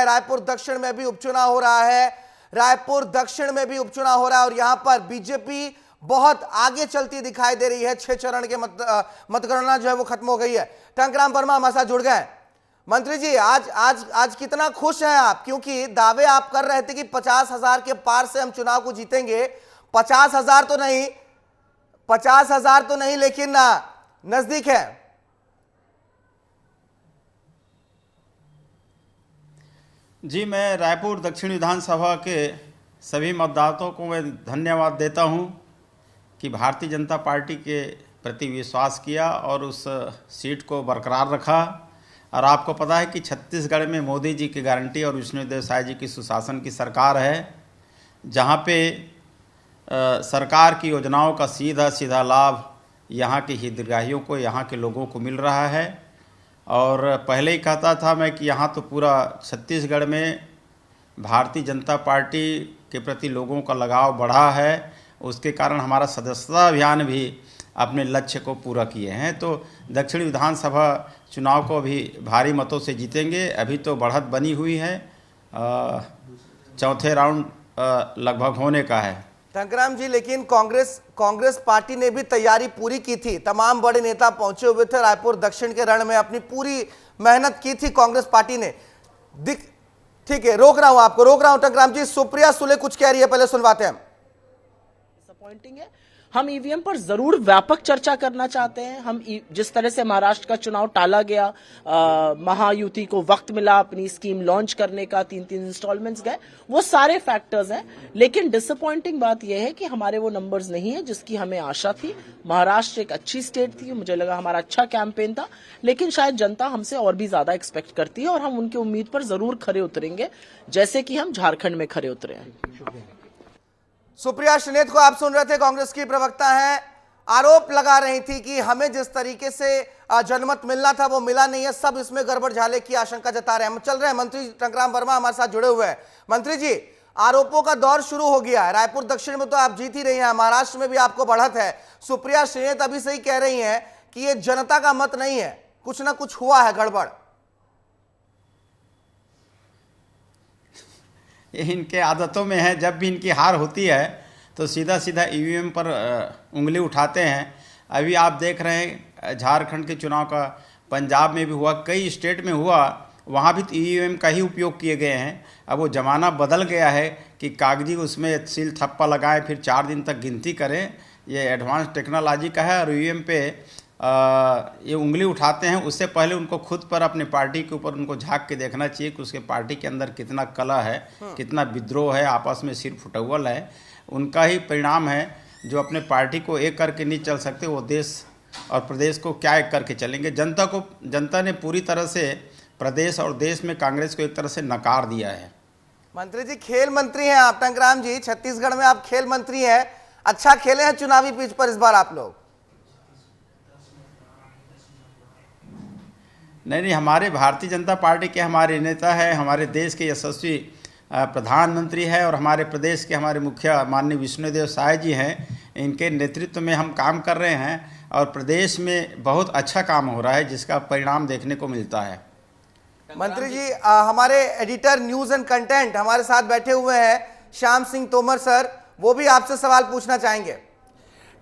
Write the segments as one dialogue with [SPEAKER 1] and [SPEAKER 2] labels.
[SPEAKER 1] रायपुर दक्षिण में भी उपचुनाव हो रहा है, रायपुर दक्षिण में भी उपचुनाव हो रहा है और यहां पर बीजेपी बहुत आगे चलती दिखाई दे रही है। 6 चरण के मतगणना जो है वो खत्म हो गई है। टंकराम वर्मा हमारे साथ जुड़ गए। मंत्री जी, आज कितना खुश हैं आप, क्योंकि दावे आप कर रहे थे कि 50,000 के पार से हम चुनाव को जीतेंगे। 50,000 तो नहीं लेकिन नजदीक है।
[SPEAKER 2] जी, मैं रायपुर दक्षिण विधानसभा के सभी मतदाताओं को मैं धन्यवाद देता हूं कि भारतीय जनता पार्टी के प्रति विश्वास किया और उस सीट को बरकरार रखा। और आपको पता है कि छत्तीसगढ़ में मोदी जी की गारंटी और विष्णुदेव साय जी की सुशासन की सरकार है, जहां पे सरकार की योजनाओं का सीधा सीधा लाभ यहाँ के हितग्राहियों को, यहाँ के लोगों को मिल रहा है। और पहले ही कहता था मैं कि यहाँ तो पूरा छत्तीसगढ़ में भारतीय जनता पार्टी के प्रति लोगों का लगाव बढ़ा है, उसके कारण हमारा सदस्यता अभियान भी अपने लक्ष्य को पूरा किए हैं। तो दक्षिण विधानसभा चुनाव को अभी भारी मतों से जीतेंगे। अभी तो बढ़त बनी हुई है, चौथे राउंड लगभग होने का है।
[SPEAKER 1] टंकराम जी, लेकिन कांग्रेस पार्टी ने भी तैयारी पूरी की थी, तमाम बड़े नेता पहुंचे हुए थे रायपुर दक्षिण के रण में, अपनी पूरी मेहनत की थी कांग्रेस पार्टी ने। ठीक है, रोक रहा हूं टंकराम जी। सुप्रिया सुले कुछ कह रही है, पहले सुनवाते हैं।
[SPEAKER 3] डिसअपॉइंटिंग है। हम ईवीएम पर जरूर व्यापक चर्चा करना चाहते हैं। हम जिस तरह से महाराष्ट्र का चुनाव टाला गया, महायुति को वक्त मिला अपनी स्कीम लॉन्च करने का, 3-3 इंस्टॉलमेंट्स गए, वो सारे फैक्टर्स हैं। लेकिन डिसअपॉइंटिंग बात यह है कि हमारे वो नंबर्स नहीं है जिसकी हमें आशा थी। महाराष्ट्र एक अच्छी स्टेट थी, मुझे लगा हमारा अच्छा कैंपेन था, लेकिन शायद जनता हमसे और भी ज्यादा एक्सपेक्ट करती है और हम उनकी उम्मीद पर जरूर खरे उतरेंगे, जैसे कि हम झारखंड में खरे उतरे हैं।
[SPEAKER 1] सुप्रिया श्रीनेत को आप सुन रहे थे, कांग्रेस की प्रवक्ता हैं, आरोप लगा रही थी कि हमें जिस तरीके से जनमत मिलना था वो मिला नहीं है, सब इसमें गड़बड़ झाले की आशंका जता रहे हैं। हम चल रहे हैं, मंत्री टंकराम वर्मा हमारे साथ जुड़े हुए हैं। मंत्री जी, आरोपों का दौर शुरू हो गया है। रायपुर दक्षिण में तो आप जीत ही रही हैं, महाराष्ट्र में भी आपको बढ़त है। सुप्रिया श्रीनेत अभी से ही कह रही हैं कि ये जनता का मत नहीं है, कुछ ना कुछ हुआ है गड़बड़।
[SPEAKER 2] ये इनके आदतों में है, जब भी इनकी हार होती है तो सीधा सीधा ईवीएम पर उंगली उठाते हैं। अभी आप देख रहे हैं झारखंड के चुनाव का, पंजाब में भी हुआ, कई स्टेट में हुआ, वहाँ भी तो ईवीएम का ही उपयोग किए गए हैं। अब वो ज़माना बदल गया है कि कागजी उसमें सील थप्पा लगाएं फिर 4 दिन तक गिनती करें। ये एडवांस टेक्नोलॉजी का है और ईवीएम पे ये उंगली उठाते हैं। उससे पहले उनको खुद पर अपने पार्टी के ऊपर उनको झांक के देखना चाहिए कि उसके पार्टी के अंदर कितना कलह है, कितना विद्रोह है, आपस में सिर फुटौल है। उनका ही परिणाम है जो अपने पार्टी को एक करके नहीं चल सकते, वो देश और प्रदेश को क्या एक करके चलेंगे। जनता ने पूरी तरह से प्रदेश और देश में कांग्रेस को एक तरह से नकार दिया है।
[SPEAKER 1] मंत्री जी, खेल मंत्री हैं आप टंकराम जी, छत्तीसगढ़ में आप खेल मंत्री हैं, अच्छा खेले हैं चुनावी पिच पर इस बार आप लोग?
[SPEAKER 2] नहीं, हमारे भारतीय जनता पार्टी के हमारे नेता है, हमारे देश के यशस्वी प्रधानमंत्री है और हमारे प्रदेश के हमारे मुखिया माननीय विष्णुदेव साय जी हैं। इनके नेतृत्व में हम काम कर रहे हैं और प्रदेश में बहुत अच्छा काम हो रहा है, जिसका परिणाम देखने को मिलता है।
[SPEAKER 1] मंत्री जी, हमारे एडिटर न्यूज एंड कंटेंट हमारे साथ बैठे हुए हैं, श्याम सिंह तोमर सर, वो भी आपसे सवाल पूछना चाहेंगे।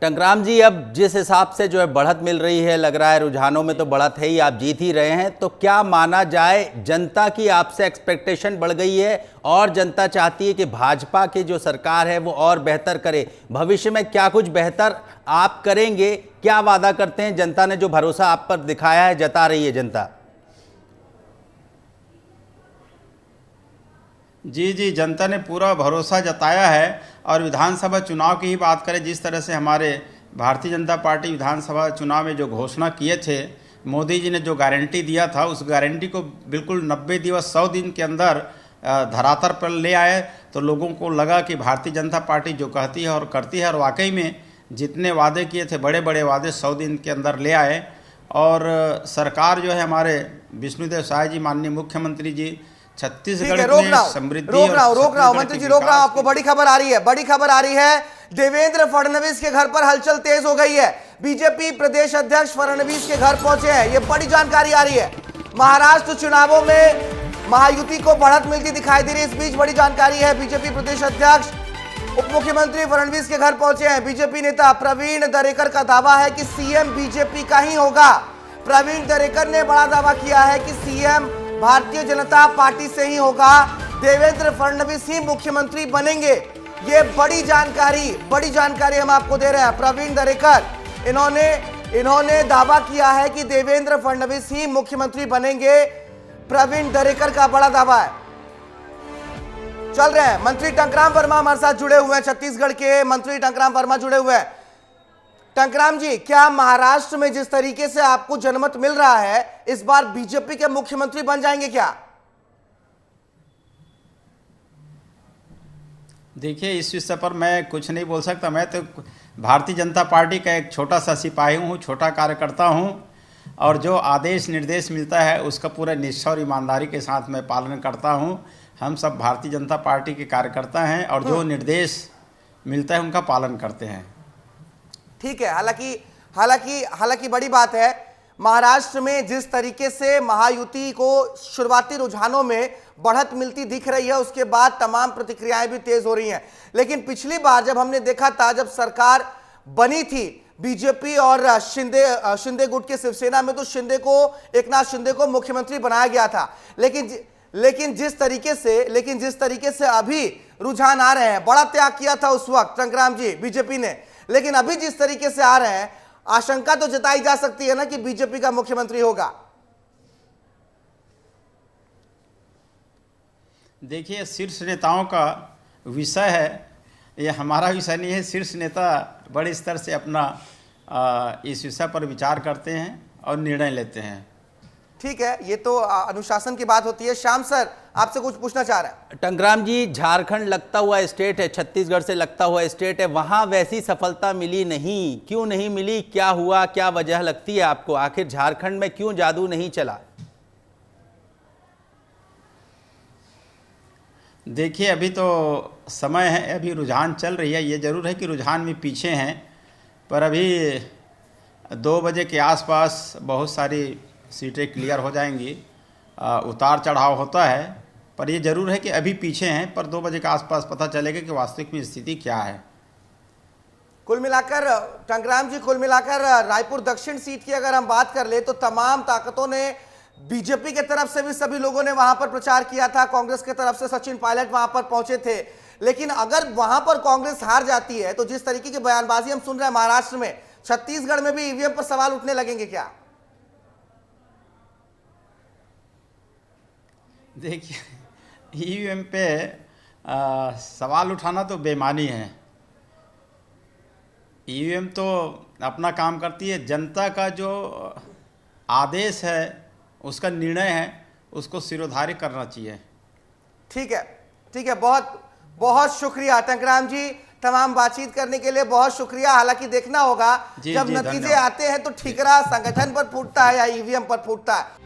[SPEAKER 4] टंकराम जी, अब जिस हिसाब से जो है बढ़त मिल रही है, लग रहा है रुझानों में तो बढ़त है ही, आप जीत ही रहे हैं, तो क्या माना जाए जनता की आपसे एक्सपेक्टेशन बढ़ गई है और जनता चाहती है कि भाजपा की जो सरकार है वो और बेहतर करे? भविष्य में क्या कुछ बेहतर आप करेंगे? क्या वादा करते हैं? जनता ने जो भरोसा आप पर दिखाया है, जता रही है जनता।
[SPEAKER 2] जी, जनता ने पूरा भरोसा जताया है। और विधानसभा चुनाव की ही बात करें, जिस तरह से हमारे भारतीय जनता पार्टी विधानसभा चुनाव में जो घोषणा किए थे, मोदी जी ने जो गारंटी दिया था, उस गारंटी को बिल्कुल 90 दिवस 100 दिन के अंदर धरातल पर ले आए, तो लोगों को लगा कि भारतीय जनता पार्टी जो कहती है और करती है, और वाकई में जितने वादे किए थे, बड़े बड़े वादे 100 दिन के अंदर ले आए। और सरकार जो है हमारे विष्णुदेव साय जी माननीय मुख्यमंत्री जी छत्तीसगढ़ में समृद्धि
[SPEAKER 1] रोक रहा हूं मंत्री जी, रोक रहा हूं। आपको बड़ी खबर आ रही है, देवेंद्र फडणवीस के घर पर हलचल तेज हो गई है। बीजेपी प्रदेश अध्यक्ष फडणवीस के घर पहुंचे हैं, ये बड़ी जानकारी आ रही है। महाराष्ट्र चुनावों में महायुति को बढ़त मिलती दिखाई दे रही है। इस बीच बड़ी जानकारी है, बीजेपी प्रदेश अध्यक्ष उप मुख्यमंत्री फडणवीस के घर पहुंचे हैं। बीजेपी नेता प्रवीण दरेकर का दावा है कि सीएम बीजेपी का ही होगा। प्रवीण दरेकर ने बड़ा दावा किया है कि सीएम भारतीय जनता पार्टी से ही होगा, देवेंद्र फडणवीस ही मुख्यमंत्री बनेंगे। ये बड़ी जानकारी हम आपको दे रहे हैं। प्रवीण दरेकर इन्होंने दावा किया है कि देवेंद्र फडणवीस ही मुख्यमंत्री बनेंगे। प्रवीण दरेकर का बड़ा दावा है। चल रहे हैं, मंत्री टंकराम वर्मा हमारे साथ जुड़े हुए हैं, छत्तीसगढ़ के मंत्री टंकराम वर्मा जुड़े हुए हैं। टंकराम जी, क्या महाराष्ट्र में जिस तरीके से आपको जनमत मिल रहा है, इस बार बीजेपी के मुख्यमंत्री बन जाएंगे क्या?
[SPEAKER 2] देखिए, इस विषय पर मैं कुछ नहीं बोल सकता। मैं तो भारतीय जनता पार्टी का एक छोटा सा सिपाही हूँ, छोटा कार्यकर्ता हूँ, और जो आदेश निर्देश मिलता है उसका पूरा निष्ठा और ईमानदारी के साथ मैं पालन करता हूँ। हम सब भारतीय जनता पार्टी के कार्यकर्ता हैं और जो निर्देश मिलता है उनका पालन करते हैं।
[SPEAKER 1] ठीक है, हालांकि बड़ी बात है, महाराष्ट्र में जिस तरीके से महायुति को शुरुआती रुझानों में बढ़त मिलती दिख रही है, उसके बाद तमाम प्रतिक्रियाएं भी तेज हो रही हैं। लेकिन पिछली बार जब हमने देखा था, जब सरकार बनी थी बीजेपी और शिंदे गुट के शिवसेना में, तो एकनाथ शिंदे को मुख्यमंत्री बनाया गया था। लेकिन जिस तरीके से अभी रुझान आ रहे हैं, बड़ा त्याग किया था उस वक्त टंकराम जी बीजेपी ने, लेकिन अभी जिस तरीके से आ रहे हैं, आशंका तो जताई जा सकती है ना कि बीजेपी का मुख्यमंत्री होगा।
[SPEAKER 2] देखिए, शीर्ष नेताओं का विषय है, ये हमारा विषय नहीं है। शीर्ष नेता बड़े स्तर से अपना इस विषय पर विचार करते हैं और निर्णय लेते हैं।
[SPEAKER 1] ठीक है, ये तो अनुशासन की बात होती है। श्याम सर, आपसे कुछ पूछना चाह रहे हैं।
[SPEAKER 4] टंकराम जी, झारखंड लगता हुआ स्टेट है, छत्तीसगढ़ से लगता हुआ स्टेट है, वहां वैसी सफलता मिली नहीं, क्यों नहीं मिली? क्या हुआ, क्या वजह लगती है आपको? आखिर झारखंड में क्यों जादू नहीं चला?
[SPEAKER 2] देखिए, अभी तो समय है, अभी रुझान चल रही है। ये जरूर है कि रुझान में पीछे हैं, पर अभी 2 बजे के आसपास बहुत सारी सीटें क्लियर हो जाएंगी। उतार चढ़ाव होता है, पर ये जरूर है कि अभी पीछे हैं, पर 2 बजे के आसपास पता चलेगा कि वास्तविक में स्थिति क्या है।
[SPEAKER 1] कुल मिलाकर टंकराम जी, रायपुर दक्षिण सीट की अगर हम बात कर ले, तो तमाम ताकतों ने, बीजेपी के तरफ से भी सभी लोगों ने वहां पर प्रचार किया था, कांग्रेस के तरफ से सचिन पायलट वहां पर पहुंचे थे। लेकिन अगर वहां पर कांग्रेस हार जाती है, तो जिस तरीके की बयानबाजी हम सुन रहे हैं महाराष्ट्र में, छत्तीसगढ़ में भी ईवीएम पर सवाल उठने लगेंगे क्या?
[SPEAKER 2] देखिए, ईवीएम पे सवाल उठाना तो बेमानी है। ईवीएम तो अपना काम करती है, जनता का जो आदेश है, उसका निर्णय है, उसको सिरोधार्य करना चाहिए।
[SPEAKER 1] ठीक है, बहुत बहुत शुक्रिया टंकराम जी, तमाम बातचीत करने के लिए बहुत शुक्रिया। हालांकि देखना होगा जब नतीजे आते हैं तो ठीकरा संगठन पर फूटता है या ईवीएम पर फूटता है।